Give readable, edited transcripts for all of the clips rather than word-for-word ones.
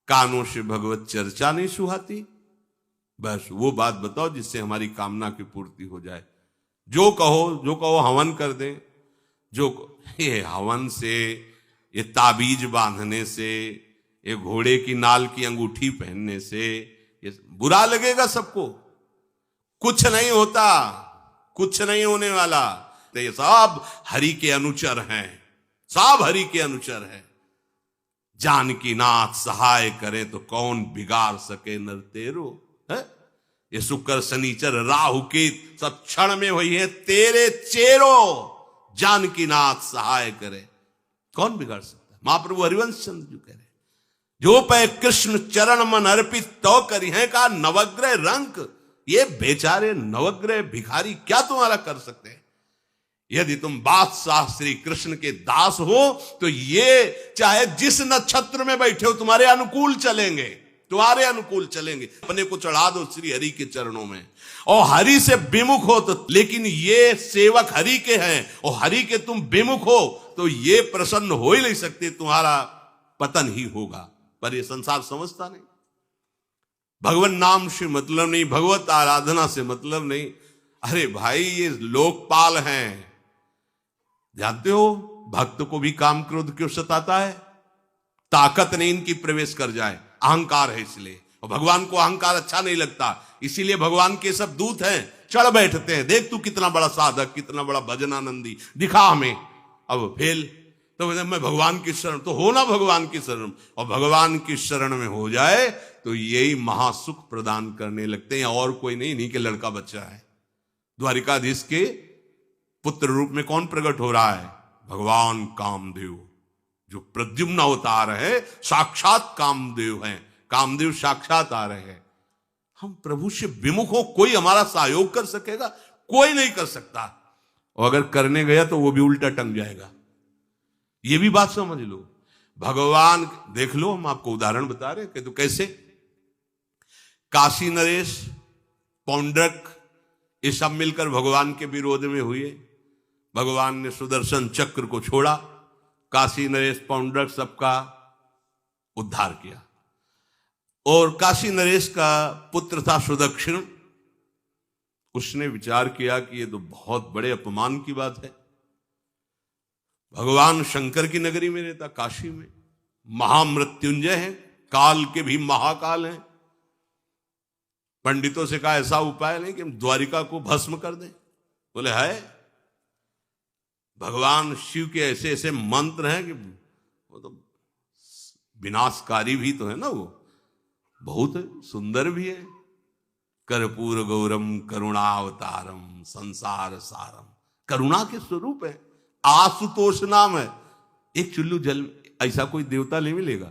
कानों से भगवत चर्चा नहीं सुहाती। बस वो बात बताओ जिससे हमारी कामना की पूर्ति हो जाए। जो कहो हवन कर दें। ये हवन से, ये ताबीज बांधने से, ये घोड़े की नाल की अंगूठी पहनने से ये बुरा लगेगा सबको। कुछ नहीं होता, कुछ नहीं होने वाला। तो ये सब हरि के अनुचर हैं, सब हरि के अनुचर हैं। जानकी नाथ सहाय करे तो कौन बिगाड़ सके नर तेरो। है ये शुक्र शनिचर राहु केत सब क्षण में वही है तेरे चेरो। जानकी नाथ सहाय करे कौन बिगाड़ सकता है। महाप्रभु हरिवंश चंद्र जी कह रहे, जो पे कृष्ण चरण मन अर्पित तो करी है का नवग्रह रंक। ये बेचारे नवग्रह भिखारी क्या तुम्हारा कर सकते हैं। यदि तुम बादशाह श्री कृष्ण के दास हो तो ये चाहे जिस नक्षत्र में बैठे हो तुम्हारे अनुकूल चलेंगे, तुम्हारे अनुकूल चलेंगे। अपने को चढ़ा दो श्री हरि के चरणों में और हरि से विमुख हो तो, लेकिन ये सेवक हरि के हैं और हरि के तुम विमुख हो तो ये प्रसन्न हो ही नहीं सकते, तुम्हारा पतन ही होगा। पर ये संसार समझता नहीं। भगवान नाम से मतलब नहीं, भगवत आराधना से मतलब नहीं। अरे भाई ये लोकपाल हैं, जानते हो भक्त को भी काम क्रोध क्यों सताता है। ताकत नहीं इनकी प्रवेश कर जाए, अहंकार है इसलिए। और भगवान को अहंकार अच्छा नहीं लगता, इसीलिए भगवान के सब दूत हैं चढ़ बैठते हैं। देख तू कितना बड़ा साधक, कितना बड़ा भजनानंदी, दिखा हमें। अब फेल तो मैं भगवान की शरण, तो हो ना भगवान की शरण। और भगवान की शरण में हो जाए तो यही महासुख प्रदान करने लगते हैं, और कोई नहीं, इन्हीं के लड़का बच्चा है। द्वारिकाधीश के पुत्र रूप में कौन प्रकट हो रहा है। भगवान कामदेव, जो प्रद्युम्न अवतार है, साक्षात कामदेव हैं। कामदेव साक्षात आ रहे हैं। हम प्रभु से विमुख हो, कोई हमारा सहयोग कर सकेगा, कोई नहीं कर सकता। और अगर करने गया तो वो भी उल्टा टंग जाएगा। ये भी बात समझ लो। भगवान देख लो, हम आपको उदाहरण बता रहे हैं कि तो कैसे काशी नरेश, पौंड्रक, ये सब मिलकर भगवान के विरोध में हुए। भगवान ने सुदर्शन चक्र को छोड़ा, काशी नरेश पौंड्रक सबका उद्धार किया। और काशी नरेश का पुत्र था सुदक्षिण। उसने विचार किया कि ये तो बहुत बड़े अपमान की बात है। भगवान शंकर की नगरी में रहता, काशी में महामृत्युंजय है, काल के भी महाकाल हैं। पंडितों से कहा ऐसा उपाय नहीं कि हम द्वारिका को भस्म कर दें। बोले है, भगवान शिव के ऐसे ऐसे मंत्र हैं कि वो तो विनाशकारी भी तो है ना, वो बहुत सुंदर भी है। कर्पूर गौरम करुणावतारम संसार सारम, करुणा के स्वरूप है। आशुतोष नाम है। एक चुल्लू जल ऐसा कोई देवता नहीं मिलेगा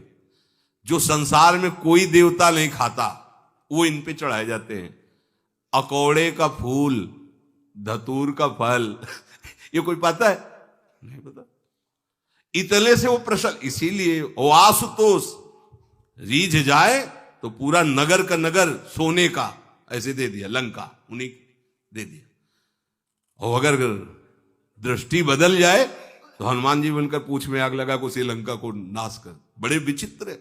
जो संसार में कोई देवता नहीं खाता, वो इन पे चढ़ाए जाते हैं। अकौड़े का फूल, धतूर का फल, ये कोई पता है? नहीं पता। इतने से वो प्रसन्न, इसीलिए वो आशुतोष रीझ जाए तो पूरा नगर का नगर सोने का ऐसे दे दिया, लंका उन्हीं दे दिया। और अगर दृष्टि बदल जाए तो हनुमान जी बनकर पूंछ में आग लगा को उसी लंका को नाश कर। बड़े विचित्र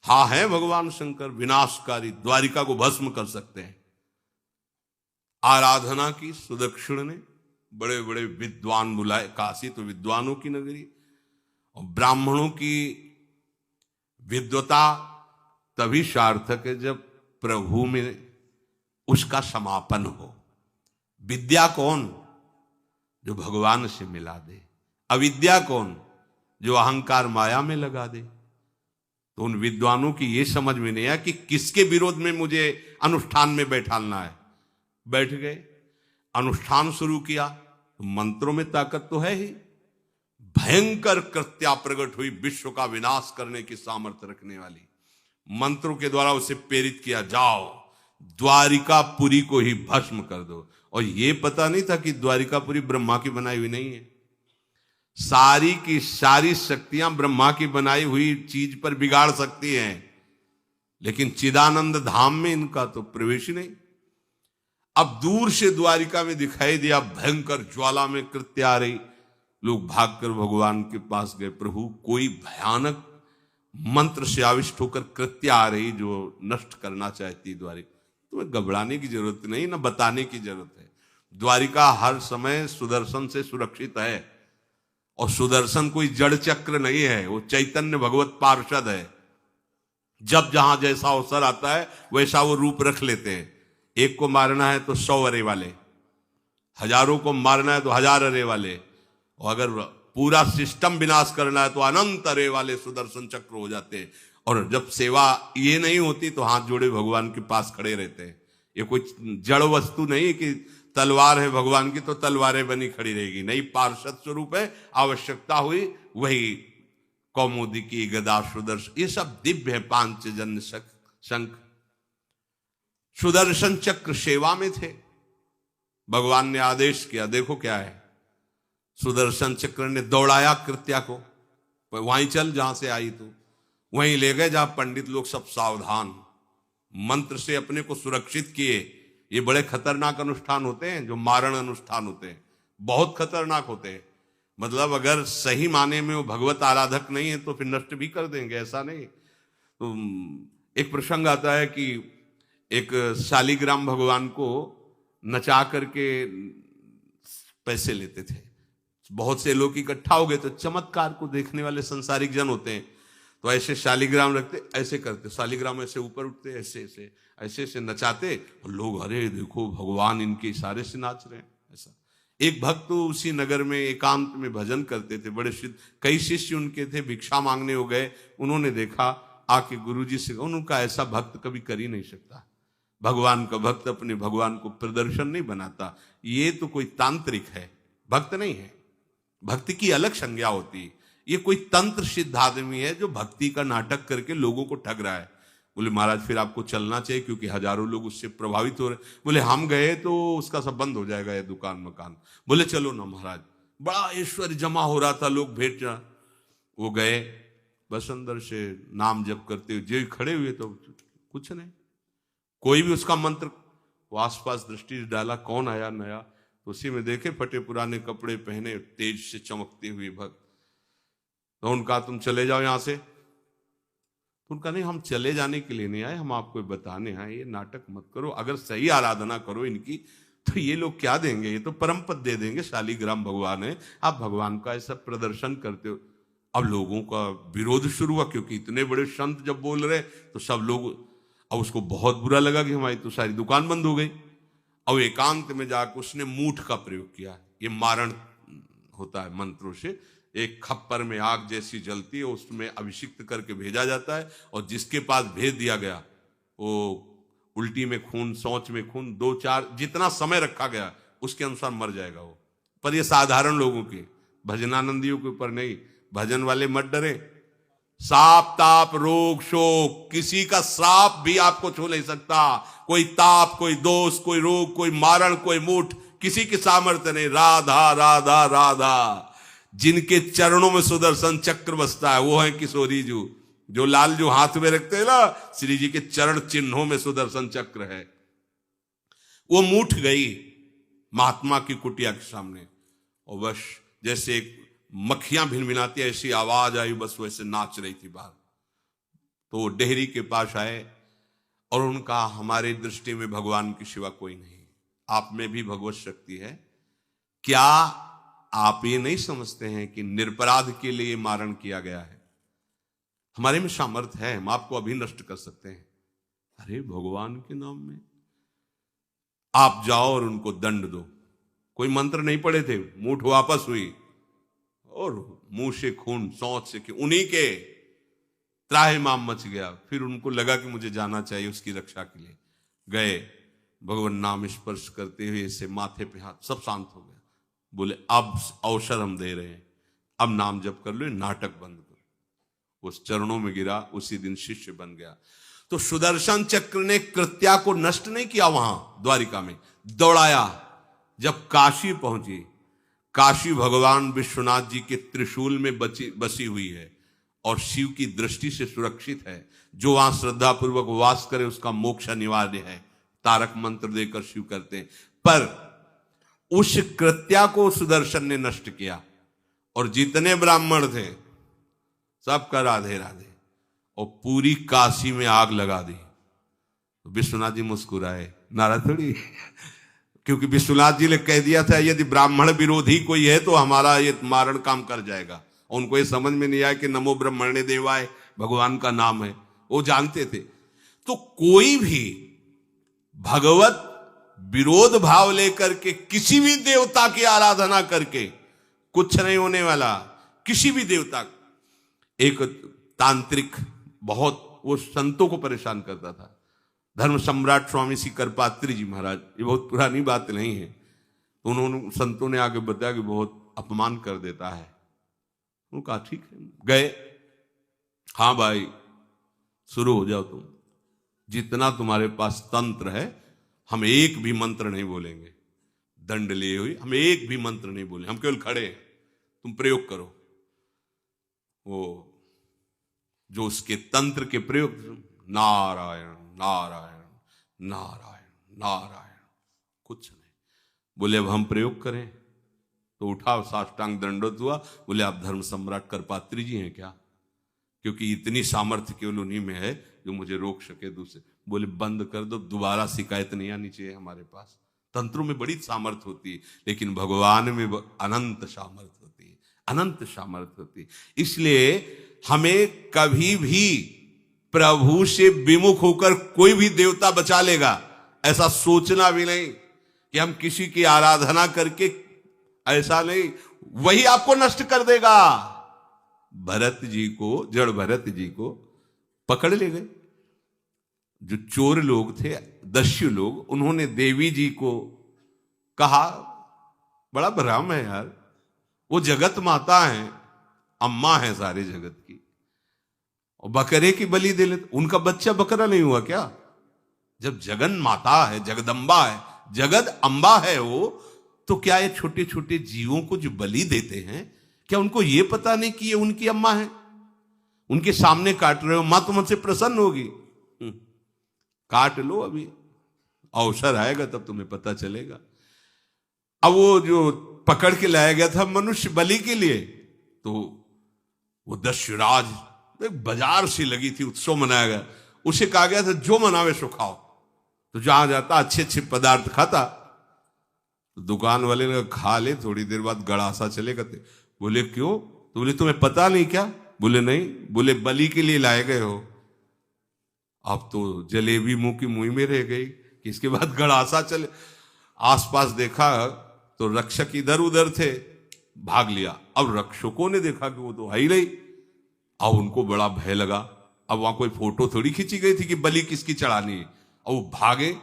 हाँ है भगवान शंकर, विनाशकारी, द्वारिका को भस्म कर सकते हैं। आराधना की सुदक्षिण ने बड़े बड़े विद्वान बुलाए। काशी तो विद्वानों की नगरी, और ब्राह्मणों की विद्वता तभी सार्थक है जब प्रभु में उसका समापन हो। विद्या कौन? जो भगवान से मिला दे। अविद्या कौन? जो अहंकार माया में लगा दे। तो उन विद्वानों की ये समझ में नहीं आया कि किसके विरोध में मुझे अनुष्ठान में बैठालना है। बैठ गए, अनुष्ठान शुरू किया, तो मंत्रों में ताकत तो है ही। भयंकर कृत्या प्रकट हुई, विश्व का विनाश करने की सामर्थ्य रखने वाली। मंत्रों के द्वारा उसे प्रेरित किया, जाओ द्वारिकापुरी को ही भस्म कर दो। और ये पता नहीं था कि द्वारिकापुरी ब्रह्मा की बनाई हुई नहीं है। सारी की सारी शक्तियां ब्रह्मा की बनाई हुई चीज पर बिगाड़ सकती हैं, लेकिन चिदानंद धाम में इनका तो प्रवेश ही नहीं। अब दूर से द्वारिका में दिखाई दिया, भयंकर ज्वाला में कृत्य आ रही। लोग भागकर भगवान के पास गए, प्रभु कोई भयानक मंत्र से आविष्ट होकर कृत्या आ रही जो नष्ट करना चाहती द्वारिका, तुम्हें घबराने की जरूरत नहीं, ना बताने की जरूरत है। द्वारिका हर समय सुदर्शन से सुरक्षित है, और सुदर्शन कोई जड़ चक्र नहीं है, वो चैतन्य भगवत पार्षद है। जब जहां जैसा अवसर आता है वैसा वो रूप रख लेते हैं। एक को मारना है तो 100 अरे वाले, हजारों को मारना है तो 1000 अरे वाले, और अगर पूरा सिस्टम विनाश करना है तो अनंत अरे वाले सुदर्शन चक्र हो जाते हैं। और जब सेवा ये नहीं होती तो हाथ जोड़े भगवान के पास खड़े रहते हैं। ये कोई जड़ वस्तु नहीं कि तलवार है भगवान की तो तलवारें बनी खड़ी रहेगी, नहीं, पार्षद स्वरूप है। आवश्यकता हुई वही कौमुदी की गदा सुदर्शन, ये सब दिव्य है। पांचजन्य शंख सुदर्शन चक्र सेवा में थे। भगवान ने आदेश किया, देखो क्या है, सुदर्शन चक्र ने दौड़ाया कृत्या को, वहीं चल जहां से आई तू, वहीं ले गए जहां पंडित लोग सब सावधान, मंत्र से अपने को सुरक्षित किए। ये बड़े खतरनाक अनुष्ठान होते हैं, जो मारण अनुष्ठान होते हैं, बहुत खतरनाक होते हैं। मतलब अगर सही माने में वो भगवत आराधक नहीं है तो फिर नष्ट भी कर देंगे, ऐसा नहीं। तो एक प्रसंग आता है कि एक शालिग्राम भगवान को नचा करके पैसे लेते थे। बहुत से लोग इकट्ठा हो गए, तो चमत्कार को देखने वाले संसारिक जन होते हैं, तो ऐसे शालिग्राम रखते, ऐसे करते, शालिग्राम ऐसे ऊपर उठते, ऐसे ऐसे ऐसे ऐसे नचाते, और लोग अरे देखो भगवान इनके इशारे से नाच रहे हैं। ऐसा एक भक्त तो उसी नगर में एकांत में भजन करते थे, बड़े कई शिष्य उनके थे, भिक्षा मांगने हो गए, उन्होंने देखा, आके गुरुजी से, उनका ऐसा भक्त कभी कर ही नहीं सकता। भगवान का भक्त अपने भगवान को प्रदर्शन नहीं बनाता, ये तो कोई तांत्रिक है, भक्त नहीं है। भक्ति की अलग संज्ञा होती है। ये कोई तंत्र सिद्ध आदमी है जो भक्ति का नाटक करके लोगों को ठग रहा है। बोले महाराज फिर आपको चलना चाहिए, क्योंकि हजारों लोग उससे प्रभावित हो रहे। बोले हम गए तो उसका सब बंद हो जाएगा, ये दुकान मकान। बोले चलो ना महाराज, बड़ा ऐश्वर्य जमा हो रहा था, लोग भेंट, वो गए, बस अंदर से नाम जप करते हुए जो खड़े हुए, तो कुछ नहीं, कोई भी उसका मंत्र, वो आसपास दृष्टि डाला, कौन आया नया, तो उसी में देखे फटे पुराने कपड़े पहने, तेज से चमकते हुए भक्त। तो उनका तुम चले जाओ यहां से। तो उनका नहीं, हम चले जाने के लिए नहीं आए, हम आपको बताने आए, ये नाटक मत करो, अगर सही आराधना करो इनकी तो ये लोग क्या देंगे, ये तो परम पद दे देंगे, शालिग्राम भगवान है, आप भगवान का ऐसा प्रदर्शन करते हो। अब लोगों का विरोध शुरू हुआ, क्योंकि इतने बड़े संत जब बोल रहे तो सब लोग, अब उसको बहुत बुरा लगा कि हमारी तो सारी दुकान बंद हो गई। अब एकांत में जाकर उसने मूठ का प्रयोग किया। ये मारण होता है मंत्रों से, एक खप्पर में आग जैसी जलती है, उसमें अभिषिक्त करके भेजा जाता है, और जिसके पास भेज दिया गया वो उल्टी में खून, शौच में खून, 2-4 जितना समय रखा गया उसके अनुसार मर जाएगा वो। पर ये साधारण लोगों के, भजनानंदियों के ऊपर नहीं। भजन वाले मत डरे, साप ताप रोग शोक, किसी का श्राप भी आपको छू नहीं सकता। कोई ताप, कोई दोष, कोई रोग, कोई मारण, कोई मूठ, किसी की सामर्थ्य नहीं। राधा राधा राधा, जिनके चरणों में सुदर्शन चक्र बसता है वो है किशोरी जी, जो लाल जो हाथ में रखते हैं ना, श्री जी के चरण चिन्हों में सुदर्शन चक्र है। वो मूठ गई महात्मा की कुटिया के सामने, और बस जैसे मक्खियां भिनभिनाती ऐसी आवाज आई, बस वैसे नाच रही थी बाहर। तो वो डेहरी के पास आए और उनका, हमारे दृष्टि में भगवान की सिवा कोई नहीं, आप में भी भगवत शक्ति है, क्या आप ये नहीं समझते हैं कि निरपराध के लिए मारण किया गया है? हमारे में सामर्थ्य है, हम आपको अभी नष्ट कर सकते हैं। अरे भगवान के नाम में आप जाओ और उनको दंड दो। कोई मंत्र नहीं पड़े थे, मूठ वापस हुई, और मुंह से खून, शौच से, उन्हीं के त्राहिमाम मच गया। फिर उनको लगा कि मुझे जाना चाहिए उसकी रक्षा के लिए, गए, भगवान नाम स्पर्श करते हुए इसे माथे पे हाथ, सब शांत हो गया। बोले अब अवसर हम दे रहे हैं, अब नाम जप कर लो, नाटक बंद करो। उस चरणों में गिरा, उसी दिन शिष्य बन गया। तो सुदर्शन चक्र ने कृत्या को नष्ट नहीं किया, वहां द्वारिका में दौड़ाया। जब काशी पहुंची, काशी भगवान विश्वनाथ जी के त्रिशूल में बसी हुई है और शिव की दृष्टि से सुरक्षित है। जो वहां श्रद्धा पूर्वक वास करे उसका मोक्ष अनिवार्य है, तारक मंत्र देकर शिव करते हैं। पर उस कृत्या को सुदर्शन ने नष्ट किया, और जितने ब्राह्मण थे सबका राधे राधे। और पूरी काशी में आग लगा दी। तो विश्वनाथ जी मुस्कुराए, नाराज थोड़ी, क्योंकि विश्वनाथ जी ने कह दिया था यदि ब्राह्मण विरोधी कोई है तो हमारा ये मारण काम कर जाएगा। और उनको ये समझ में नहीं आया कि नमो ब्रह्मण्य देवाय भगवान का नाम है, वो जानते थे। तो कोई भी भगवत विरोध भाव लेकर के किसी भी देवता की आराधना करके कुछ नहीं होने वाला। किसी भी देवता, एक तांत्रिक बहुत वो संतों को परेशान करता था, धर्म सम्राट स्वामी श्री करपात्री जी महाराज, ये बहुत पुरानी बात नहीं है। तो उन्होंने संतों ने आगे बताया कि बहुत अपमान कर देता है। उन्होंने कहा ठीक है, गए, हाँ भाई शुरू हो जाओ तुम, जितना तुम्हारे पास तंत्र है हम एक भी मंत्र नहीं बोलेंगे, दंड लिए हुई हम एक भी मंत्र नहीं बोले, हम केवल खड़े हैं, तुम प्रयोग करो। वो जो उसके तंत्र के प्रयोग, नारायण नारायण नारायण नारायण, कुछ नहीं बोले। अब हम प्रयोग करें तो उठा, साष्टांग दंडोत हुआ, बोले आप धर्म सम्राट करपात्री जी हैं क्या? क्योंकि इतनी सामर्थ्य केवल उन्हीं में है जो मुझे रोक सके। दूसरे बोले बंद कर दो, दोबारा शिकायत नहीं आनी चाहिए हमारे पास। तंत्रों में बड़ी सामर्थ्य होती है, लेकिन भगवान में अनंत सामर्थ्य होती है, अनंत सामर्थ्य होती है। इसलिए हमें कभी भी प्रभु से विमुख होकर कोई भी देवता बचा लेगा ऐसा सोचना भी नहीं कि हम किसी की आराधना करके, ऐसा नहीं, वही आपको नष्ट कर देगा। भरत जी को, जड़ भरत जी को पकड़ ले गए जो चोर लोग थे, दस्यु लोग। उन्होंने देवी जी को कहा, बड़ा भ्रम है यार, वो जगत माता है, अम्मा है सारे जगत की, और बकरे की बलि दे लेते। उनका बच्चा बकरा नहीं हुआ क्या? जब जगन माता है, जगदम्बा है, जगद अम्बा है वो, तो क्या ये छोटे छोटे जीवों को जो बलि देते हैं, क्या उनको ये पता नहीं कि ये उनकी अम्मा है? उनके सामने काट रहे हो, मां तो मुझसे प्रसन्न होगी। काट लो, अभी अवसर आएगा तब तुम्हें पता चलेगा। अब वो जो पकड़ के लाया गया था मनुष्य बलि के लिए, तो वो दस्युराज, एक बाजार सी लगी थी, उत्सव मनाया गया, उसे कहा गया था जो मनावे सो खाओ। तो जहां जाता अच्छे अच्छे पदार्थ खाता। तो दुकान वाले ने खा ले, थोड़ी देर बाद गड़ासा चले गए। बोले क्यों? तो बोले तुम्हें पता नहीं क्या? बोले नहीं। बोले बलि के लिए लाए गए हो। अब तो जलेबी मुंह की मुंह में रह गई कि इसके बाद गड़ासा चले। आसपास देखा तो रक्षक इधर उधर थे, भाग लिया। अब रक्षकों ने देखा कि वो तो है ही नहीं। अब उनको बड़ा भय लगा। अब वहां कोई फोटो थोड़ी खींची गई थी कि बलि किसकी चढ़ानी है। अब वो भागे।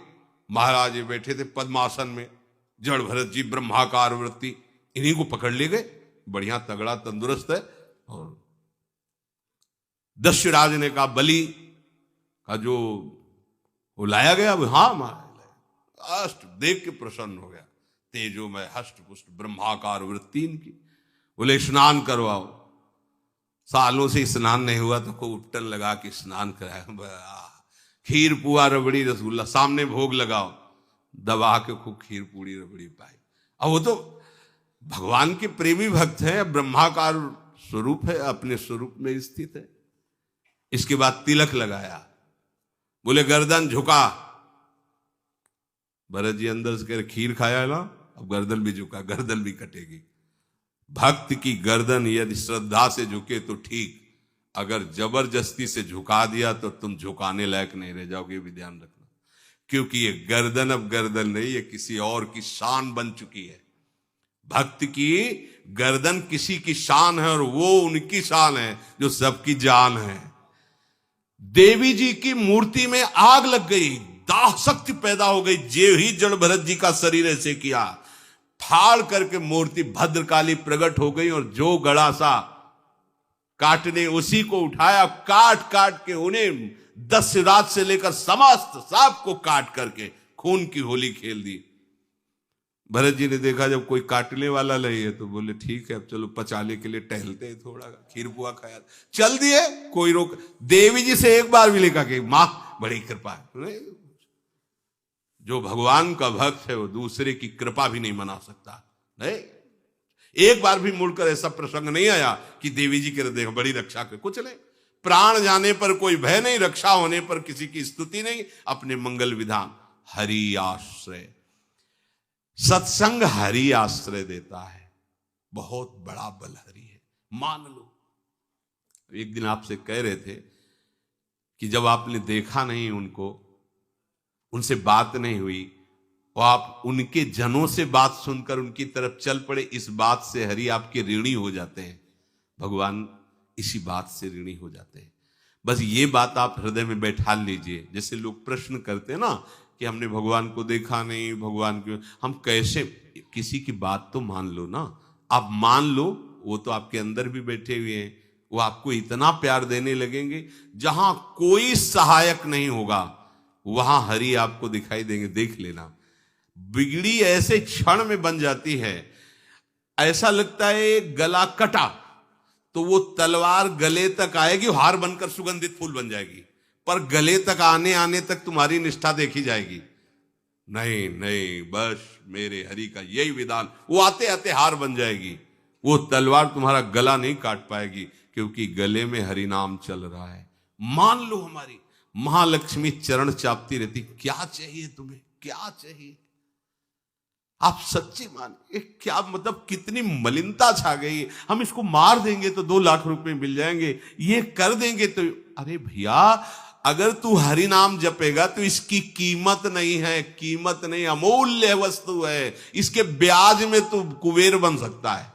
महाराज बैठे थे पद्मासन में, जड़ भरत जी ब्रह्माकार वृत्ति, इन्हीं को पकड़ ले गए। बढ़िया तगड़ा तंदुरुस्त है। और दस्युराज ने कहा बलि का जो वो लाया गया, हाँ महाराज, अष्ट देख के प्रसन्न हो गया। तेजो में हष्ट पुष्ट ब्रह्माकार वृत्ति इनकी। बोले स्नान करवाओ। सालों से स्नान नहीं हुआ तो को उपटन लगा के स्नान कराया। खीर पुआ रबड़ी रसगुल्ला सामने भोग लगाओ, दबा के खूब खीर पूड़ी रबड़ी पाई। अब वो तो भगवान के प्रेमी भक्त हैं, ब्रह्माकार स्वरूप है, अपने स्वरूप में स्थित है। इसके बाद तिलक लगाया। बोले गर्दन झुका। भरत जी अंदर से कह खीर खाया ना, अब गर्दन भी झुका, गर्दन भी कटेगी। भक्त की गर्दन यदि श्रद्धा से झुके तो ठीक, अगर जबरदस्ती से झुका दिया तो तुम झुकाने लायक नहीं रह जाओगे, भी ध्यान रखना। क्योंकि ये गर्दन अब गर्दन नहीं, ये किसी और की शान बन चुकी है। भक्त की गर्दन किसी की शान है, और वो उनकी शान है जो सबकी जान है। देवी जी की मूर्ति में आग लग गई, दाह शक्ति पैदा हो गई। जे ही जड़ भरत जी का शरीर ऐसे किया, फाड़ करके मूर्ति भद्रकाली प्रकट हो गई। और जो गड़ासा काटने उसी को उठाया, काट काट के उन्हें दस्युराज से लेकर समस्त सबको काट करके खून की होली खेल दी। भरत जी ने देखा जब कोई काटने वाला नहीं है तो बोले ठीक है, अब चलो पचाने के लिए टहलते हैं, थोड़ा खीर पुआ खाया, चल दिए, कोई रोक। देवी जी से एक बार भी लिखा कि मां बड़ी कृपा है। जो भगवान का भक्त है वो दूसरे की कृपा भी नहीं मना सकता। नहीं, एक बार भी मुड़कर ऐसा प्रसंग नहीं आया कि देवी जी के देखो बड़ी रक्षा कर, कुछ नहीं। प्राण जाने पर कोई भय नहीं, रक्षा होने पर किसी की स्तुति नहीं, अपने मंगल विधान। हरि आश्रय, सत्संग हरि आश्रय देता है, बहुत बड़ा बल हरि है, मान लो। एक दिन आपसे कह रहे थे कि जब आपने देखा नहीं उनको, उनसे बात नहीं हुई, और आप उनके जनों से बात सुनकर उनकी तरफ चल पड़े, इस बात से हरि आपके ऋणी हो जाते हैं। भगवान इसी बात से ऋणी हो जाते हैं। बस ये बात आप हृदय में बैठा लीजिए। जैसे लोग प्रश्न करते हैं ना कि हमने भगवान को देखा नहीं, भगवान क्यों, हम कैसे, किसी की बात तो मान लो ना। आप मान लो, वो तो आपके अंदर भी बैठे हुए हैं, वो आपको इतना प्यार देने लगेंगे, जहां कोई सहायक नहीं होगा वहां हरि आपको दिखाई देंगे। देख लेना, बिगड़ी ऐसे क्षण में बन जाती है, ऐसा लगता है गला कटा तो वो तलवार गले तक आएगी, हार बनकर सुगंधित फूल बन जाएगी, पर गले तक आने आने तक तुम्हारी निष्ठा देखी जाएगी। नहीं नहीं, बस मेरे हरि का यही विधान, वो आते आते हार बन जाएगी, वो तलवार तुम्हारा गला नहीं काट पाएगी, क्योंकि गले में हरि नाम चल रहा है। मान लो हमारी महालक्ष्मी चरण चापती रहती, क्या चाहिए तुम्हें, क्या चाहिए। आप सच्ची माने, क्या मतलब, कितनी मलिनता छा गई। हम इसको मार देंगे तो 2 लाख रुपए मिल जाएंगे, ये कर देंगे तो, अरे भैया अगर तू हरि नाम जपेगा तो इसकी कीमत नहीं है, कीमत नहीं, अमूल्य वस्तु है। इसके ब्याज में तू कुबेर बन सकता है,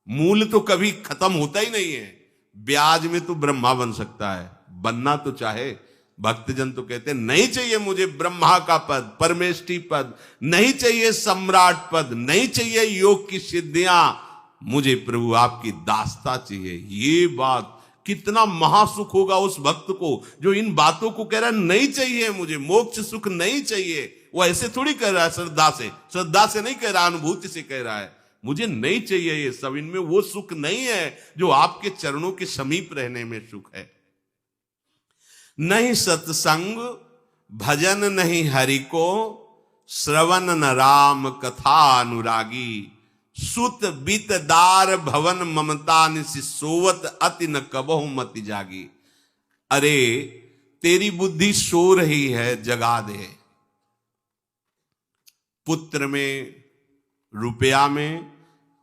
मूल तो कभी खत्म होता ही नहीं है, ब्याज में तू ब्रह्मा बन सकता है। बनना तो चाहे, भक्तजन तो कहते हैं नहीं चाहिए मुझे ब्रह्मा का पद, परमेष्ठी पद, नहीं चाहिए सम्राट पद, नहीं चाहिए योग की सिद्धियां, मुझे प्रभु आपकी दास्ता चाहिए। ये बात, कितना महासुख होगा उस भक्त को जो इन बातों को कह रहा है, नहीं चाहिए मुझे मोक्ष सुख नहीं चाहिए। वो ऐसे थोड़ी कह रहा है, श्रद्धा से नहीं कह रहा, अनुभूति से कह रहा है, मुझे नहीं चाहिए ये सब, इनमें वो सुख नहीं है जो आपके चरणों के समीप रहने में सुख है। नहीं सत्संग भजन नहीं हरि को, श्रवण न राम कथा अनुरागी, सुत बीत दार भवन ममता निसि सोवत अति न कबहु मति जागी। अरे तेरी बुद्धि सो रही है, जगा दे। पुत्र में, रुपया में,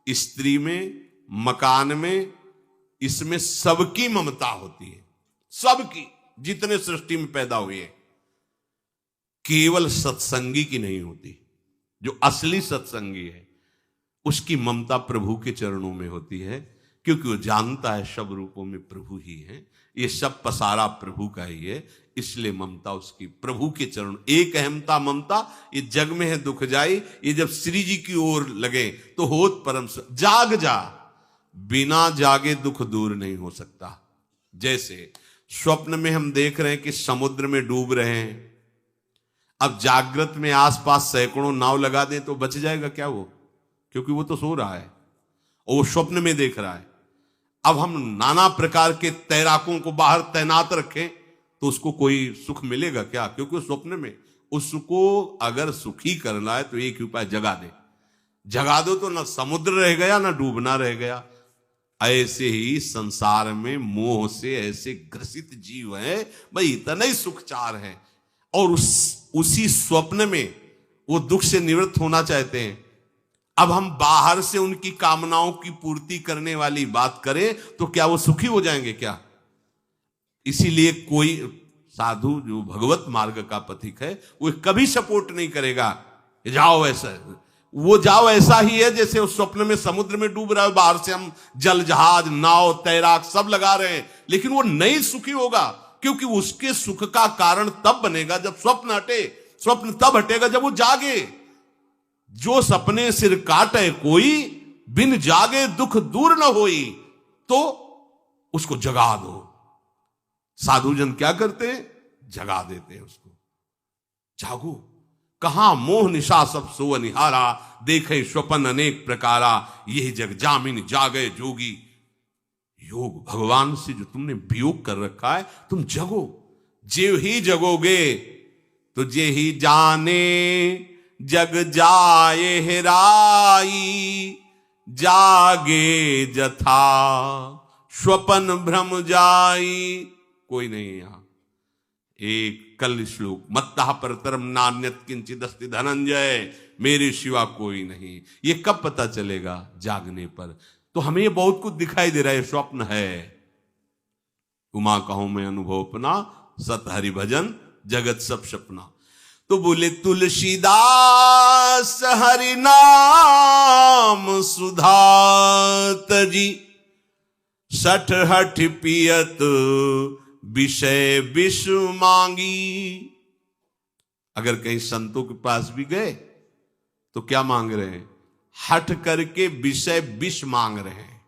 स्त्री में, मकान में, इसमें सबकी ममता होती है, सबकी, जितने सृष्टि में पैदा हुए, केवल सत्संगी की नहीं होती। जो असली सत्संगी है उसकी ममता प्रभु के चरणों में होती है, क्योंकि वो जानता है सब रूपों में प्रभु ही है, ये सब पसारा प्रभु का ही है, इसलिए ममता उसकी प्रभु के चरण। एक अहमता ममता ये जग में है दुख जाई, ये जब श्री जी की ओर लगे तो होत परम। जाग जा, बिना जागे दुख दूर नहीं हो सकता। जैसे स्वप्न में हम देख रहे हैं कि समुद्र में डूब रहे हैं, अब जागृत में आसपास सैकड़ों नाव लगा दें तो बच जाएगा क्या वो, क्योंकि वो तो सो रहा है और वो स्वप्न में देख रहा है। अब हम नाना प्रकार के तैराकों को बाहर तैनात रखें तो उसको कोई सुख मिलेगा क्या, क्योंकि स्वप्न में। उसको अगर सुखी करना है तो एक ही उपाय, जगा दे। जगा दो तो ना समुद्र रह गया ना डूबना रह गया। ऐसे ही संसार में मोह से ऐसे ग्रसित जीव हैं, भाई इतना ही सुखचार है, और उसी स्वप्न में वो दुख से निवृत्त होना चाहते हैं। अब हम बाहर से उनकी कामनाओं की पूर्ति करने वाली बात करें तो क्या वो सुखी हो जाएंगे क्या? इसीलिए कोई साधु जो भगवत मार्ग का पथिक है वो कभी सपोर्ट नहीं करेगा जाओ ऐसा, वो जाओ ऐसा ही है जैसे उस स्वप्न में समुद्र में डूब रहा है, बाहर से हम जल जहाज नाव तैराक सब लगा रहे हैं, लेकिन वो नहीं सुखी होगा, क्योंकि उसके सुख का कारण तब बनेगा जब स्वप्न हटे। स्वप्न तब हटेगा जब वो जागे। जो सपने सिर काटे कोई, बिन जागे दुख दूर न होई, तो उसको जगा दो। साधुजन क्या करते हैं? जगा देते हैं उसको। जागो, कहां मोह निशा सब सो निहारा, देखे स्वपन अनेक प्रकारा, यही जग जामिन जागे जोगी। योग भगवान से जो तुमने वियोग कर रखा है, तुम जगो। जे ही जगोगे तो जे ही जाने जग जाए हेराई, जागे जथा स्वपन भ्रम जाई, कोई नहीं है यहां। एक कल श्लोक, मत्तः परतरम नान्यत किंचित अस्ति धनंजय, मेरे सिवा कोई नहीं। ये कब पता चलेगा? जागने पर। तो हमें ये बहुत कुछ दिखाई दे रहा है, स्वप्न है। उमा कहूं मैं अनुभव अपना, सत हरि भजन जगत सब सपना। तो बोले तुलसीदास हरि नाम सुधा तजी, सठ हठ पियत विषय विष मांगी। अगर कहीं संतों के पास भी गए तो क्या मांग रहे हैं? हठ करके विषय विष मांग रहे हैं।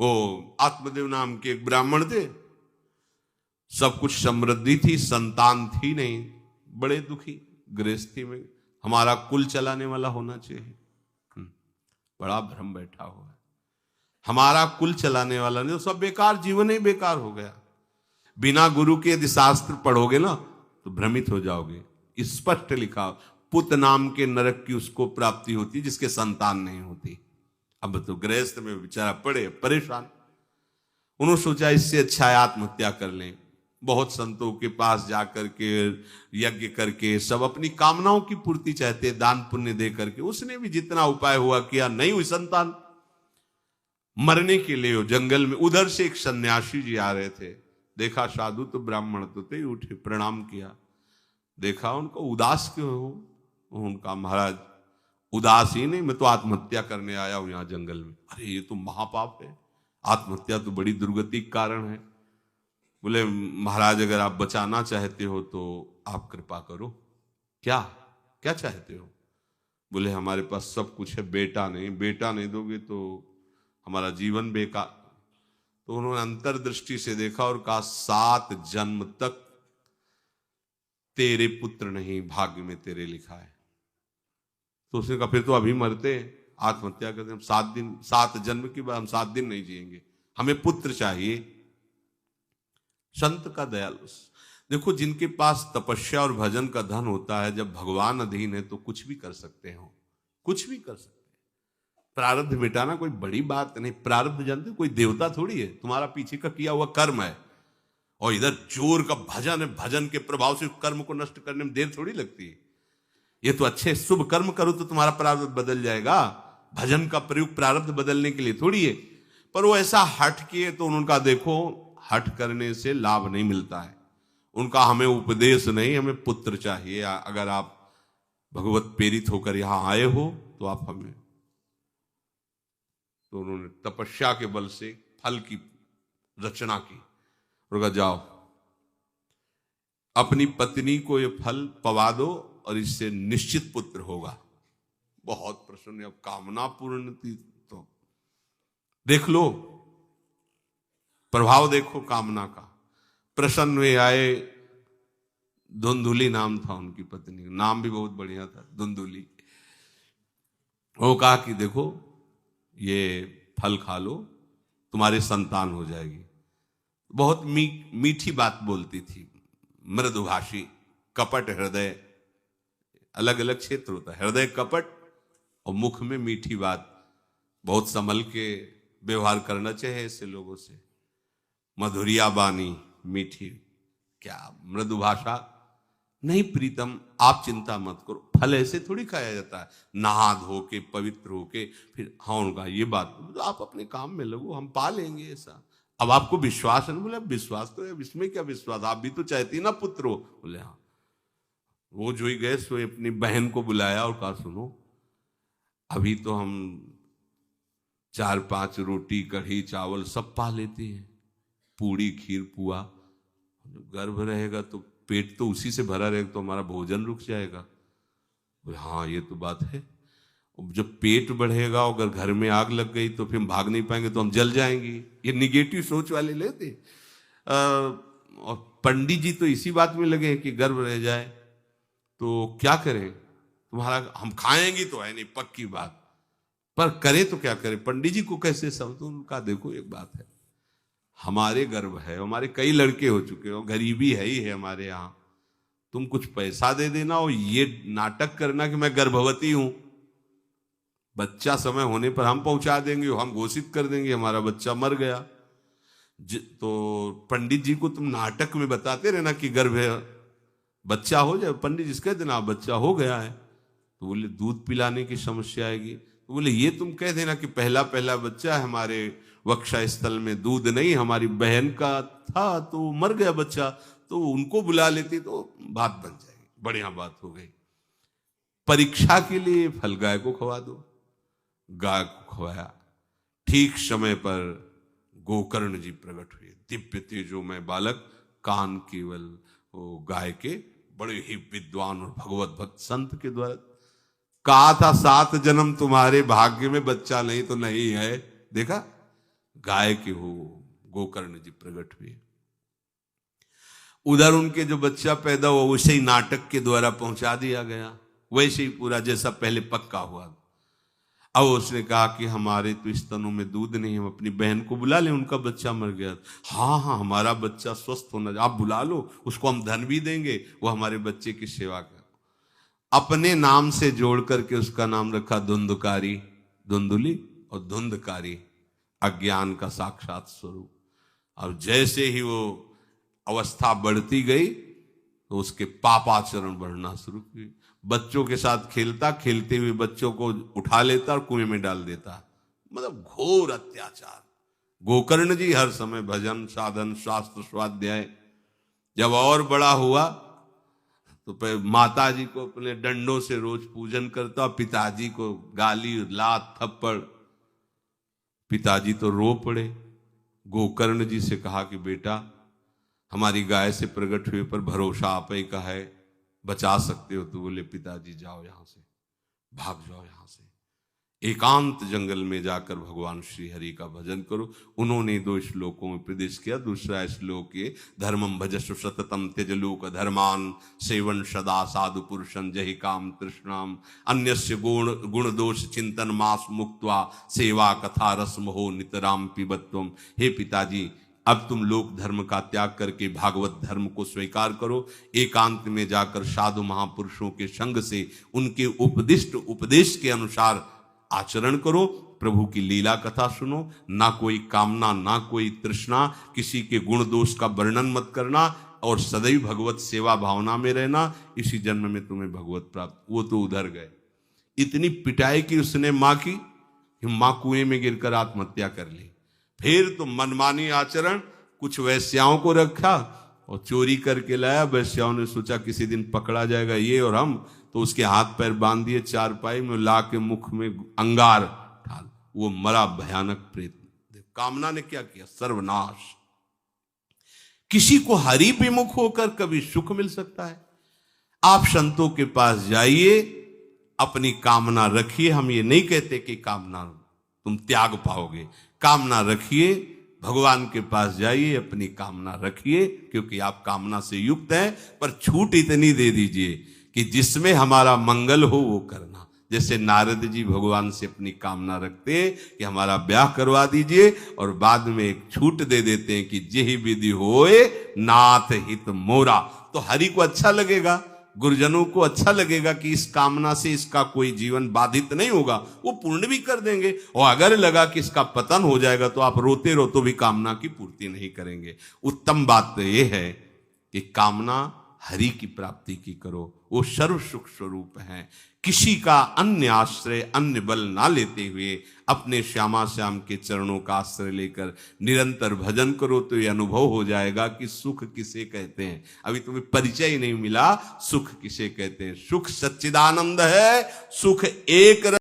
वो आत्मदेव नाम के एक ब्राह्मण थे, सब कुछ समृद्धि थी, संतान थी नहीं, बड़े दुखी गृहस्थी में। हमारा कुल चलाने वाला होना चाहिए, बड़ा भ्रम बैठा हुआ है। हमारा कुल चलाने वाला नहीं तो सब बेकार, जीवन ही बेकार हो गया। बिना गुरु के यदि शास्त्र पढ़ोगे ना तो भ्रमित हो जाओगे। स्पष्ट लिखा, पुत नाम के नरक की उसको प्राप्ति होती जिसके संतान नहीं होती। अब तो गृहस्थ में बेचारा पड़े परेशान। उन्होंने सोचा इससे अच्छा है आत्महत्या कर लें। बहुत संतों के पास जाकर के यज्ञ करके सब अपनी कामनाओं की पूर्ति चाहते, दान पुण्य दे करके। उसने भी जितना उपाय हुआ किया, नहीं हुई संतान। मरने के लिए जंगल में, उधर से एक सन्यासी जी आ रहे थे, देखा साधु तो ब्राह्मण तो थे, उठे प्रणाम किया, देखा उनको उदास क्यों हो? उनका महाराज उदास ही नहीं, मैं तो आत्महत्या करने आया हूं यहां जंगल में। अरे ये तो महापाप है, आत्महत्या तो बड़ी दुर्गति का कारण है। बोले महाराज अगर आप बचाना चाहते हो तो आप कृपा करो। क्या क्या चाहते हो? बोले हमारे पास सब कुछ है, बेटा नहीं दोगे तो हमारा जीवन बेकार। तो उन्होंने अंतर्दृष्टि से देखा और कहा 7 जन्म तक तेरे पुत्र नहीं भाग्य में तेरे लिखा है। तो उसने कहा फिर तो अभी मरते, आत्महत्या करते, हम 7 जन्म की बात, हम 7 दिन नहीं जिएंगे, हमें पुत्र चाहिए। संत का दयालु। देखो जिनके पास तपस्या और भजन का धन होता है, जब भगवान अधीन है तो कुछ भी कर सकते हो, कुछ भी कर सकते हैं। प्रारब्ध मिटाना कोई बड़ी बात नहीं। प्रारब्ध जानते, कोई देवता थोड़ी है, तुम्हारा पीछे का किया हुआ कर्म है। और इधर जोर का भजन है, भजन के प्रभाव से कर्म को नष्ट करने में देर थोड़ी लगती है। ये तो अच्छे शुभ कर्म करो तो तुम्हारा प्रारब्ध बदल जाएगा। भजन का प्रयोग प्रारब्ध बदलने के लिए थोड़ी है। पर वो ऐसा हट किए तो उनका देखो, हट करने से लाभ नहीं मिलता है। उनका हमें उपदेश नहीं, हमें पुत्र चाहिए। अगर आप भगवत प्रेरित होकर यहां आए हो तो आप हमें। तो उन्होंने तपस्या के बल से फल की रचना की और कहा जाओ अपनी पत्नी को ये फल पवा दो और इससे निश्चित पुत्र होगा। बहुत प्रसन्न, अब कामना पूर्ण थी तो देख लो, प्रभाव देखो कामना का। प्रसन्न हुए आए। धुंधुली नाम था उनकी पत्नी, नाम भी बहुत बढ़िया था, धुंधुली। वो कहा कि देखो ये फल खा लो, तुम्हारे संतान हो जाएगी। बहुत मीठी बात बोलती थी, मृदुभाषी, कपट हृदय। अलग अलग क्षेत्र होता है, हृदय कपट और मुख में मीठी बात। बहुत संभल के व्यवहार करना चाहिए ऐसे लोगों से। मधुरिया बानी मीठी, क्या मृदु भाषा। नहीं प्रीतम, आप चिंता मत करो, फल ऐसे थोड़ी खाया जाता है, नहा धो के पवित्र होके फिर। हाँ उनका ये बात, तो आप अपने काम में लगो, हम पा लेंगे ऐसा। अब आपको विश्वास है? बोले विश्वास तो है, इसमें क्या विश्वास, आप भी तो चाहती ना पुत्र हो। बोले हाँ। वो जो ही गए सो अपनी बहन को बुलाया और कहा सुनो, अभी तो हम 4-5 रोटी कढ़ी चावल सब पा लेते हैं, पूड़ी खीर पुआ। गर्भ रहेगा तो पेट तो उसी से भरा रहेगा, तो हमारा भोजन रुक जाएगा। बोले हाँ ये तो बात है। जब पेट बढ़ेगा और अगर घर में आग लग गई तो फिर हम भाग नहीं पाएंगे, तो हम जल जाएंगे। ये निगेटिव सोच वाले लेते। और पंडित जी तो इसी बात में लगे कि गर्भ रह जाए तो क्या करें, तुम्हारा हम खाएंगे तो है नहीं पक्की बात, पर करें तो क्या करें, पंडित जी को कैसे समझो। उनका देखो एक बात है, हमारे गर्भ है, हमारे कई लड़के हो चुके हो, गरीबी है ही है हमारे यहाँ, तुम कुछ पैसा दे देना और ये नाटक करना कि मैं गर्भवती हूं। बच्चा समय होने पर हम पहुंचा देंगे, हम घोषित कर देंगे हमारा बच्चा मर गया। तो पंडित जी को तुम नाटक में बताते रहना कि गर्भ है, बच्चा हो जाए, पंडित जी कह देना बच्चा हो गया है। तो बोले दूध पिलाने की समस्या आएगी। तो बोले ये तुम कह देना कि पहला पहला बच्चा है, हमारे वक्षा स्थल में दूध नहीं, हमारी बहन का था तो मर गया बच्चा, तो उनको बुला लेती तो बात बन जाएगी, बढ़िया बात हो गई। परीक्षा के लिए फल गाय को खवा दो, गाय को खवाया। ठीक समय पर गोकर्ण जी प्रकट हुए, दिव्य तेजोमय बालक, कान केवल वो गाय के, बड़े ही विद्वान और भगवत भक्त संत के द्वारा। कहा था 7 जन्म तुम्हारे भाग्य में, बच्चा नहीं तो नहीं है, देखा गाय के हो गोकर्ण जी प्रकट हुए। उधर उनके जो बच्चा पैदा हुआ वैसे ही नाटक के द्वारा पहुंचा दिया गया, वैसे ही पूरा जैसा पहले पक्का हुआ। अब उसने कहा कि हमारे तो स्तनों में दूध नहीं, हम अपनी बहन को बुला लें, उनका बच्चा मर गया। हाँ हाँ, हमारा बच्चा स्वस्थ होना, आप बुला लो, उसको हम धन भी देंगे, वो हमारे बच्चे की सेवा कर। अपने नाम से जोड़ करके उसका नाम रखा धुंधकारी, धुंधुली और धुंधकारी, अज्ञान का साक्षात स्वरूप। और जैसे ही वो अवस्था बढ़ती गई तो उसके पापाचरण बढ़ना शुरू हुई। बच्चों के साथ खेलता, खेलते हुए बच्चों को उठा लेता और कुएं में डाल देता, मतलब घोर अत्याचार। गोकर्ण जी हर समय भजन साधन शास्त्र स्वाध्याय। जब और बड़ा हुआ तो माता जी को अपने डंडों से रोज पूजन करता, पिताजी को गाली लात थप्पड़। पिताजी तो रो पड़े। गोकर्ण जी से कहा कि बेटा हमारी गाय से प्रकट हुए पर भरोसा आप ही का है, बचा सकते हो। तो बोले पिताजी जाओ यहां से, भाग जाओ यहां से, एकांत जंगल में जाकर भगवान श्री हरि का भजन करो। उन्होंने 2 श्लोकों में प्रदेश किया। दूसरा श्लोक है धर्मम भजस्व सततम त्यज लोक धर्मान सेवन सदा साधु पुरुषं जहि काम तृष्णाम अन्यस्य गुण दोष चिंतन मास मुक्त्वा सेवा कथा रसम हो नितराम पिबत्वम। हे पिताजी, अब तुम लोक धर्म का त्याग करके भागवत धर्म को स्वीकार करो, एकांत में जाकर साधु महापुरुषों के संग से उनके उपदिष्ट उपदेश के अनुसार आचरण करो, प्रभु की लीला कथा सुनो, ना कोई कामना ना कोई तृष्णा, किसी के गुण दोष का वर्णन मत करना और सदैव भगवत सेवा भावना में रहना, इसी जन्म में तुम्हें भगवत प्राप्त। वो तो उधर गए, इतनी पिटाई की उसने मां की कि मां कुएं में गिरकर आत्महत्या कर ली। फिर तो मनमानी आचरण, कुछ वैश्याओं को रखा और चोरी करके लाया। वैश्याओं ने सोचा किसी दिन पकड़ा जाएगा ये और हम, तो उसके हाथ पैर बांध दिए चारपाई में, ला के मुख में अंगार ढाल, वो मरा भयानक प्रेत। कामना ने क्या किया, सर्वनाश। किसी को हरि विमुख होकर कभी सुख मिल सकता है? आप संतों के पास जाइए, अपनी कामना रखिए। हम ये नहीं कहते कि कामना तुम त्याग पाओगे, कामना रखिए, भगवान के पास जाइए, अपनी कामना रखिए, क्योंकि आप कामना से युक्त हैं। पर छूट इतनी दे दीजिए कि जिसमें हमारा मंगल हो वो करना। जैसे नारद जी भगवान से अपनी कामना रखते हैं कि हमारा ब्याह करवा दीजिए, और बाद में एक छूट दे देते हैं कि जेहि विधि होए नाथ हित मोरा। तो हरि को अच्छा लगेगा, गुरुजनों को अच्छा लगेगा कि इस कामना से इसका कोई जीवन बाधित नहीं होगा, वो पूर्ण भी कर देंगे। और अगर लगा कि इसका पतन हो जाएगा तो आप रोते रोते भी कामना की पूर्ति नहीं करेंगे। उत्तम बात तो ये है कि कामना हरि की प्राप्ति की करो, वो सर्व सुख स्वरूप है। किसी का अन्य आश्रय अन्य बल ना लेते हुए अपने श्यामा श्याम के चरणों का आश्रय लेकर निरंतर भजन करो, तो ये अनुभव हो जाएगा कि सुख किसे कहते हैं। अभी तुम्हें परिचय ही नहीं मिला, सुख किसे कहते हैं। सुख सच्चिदानंद है, सुख एक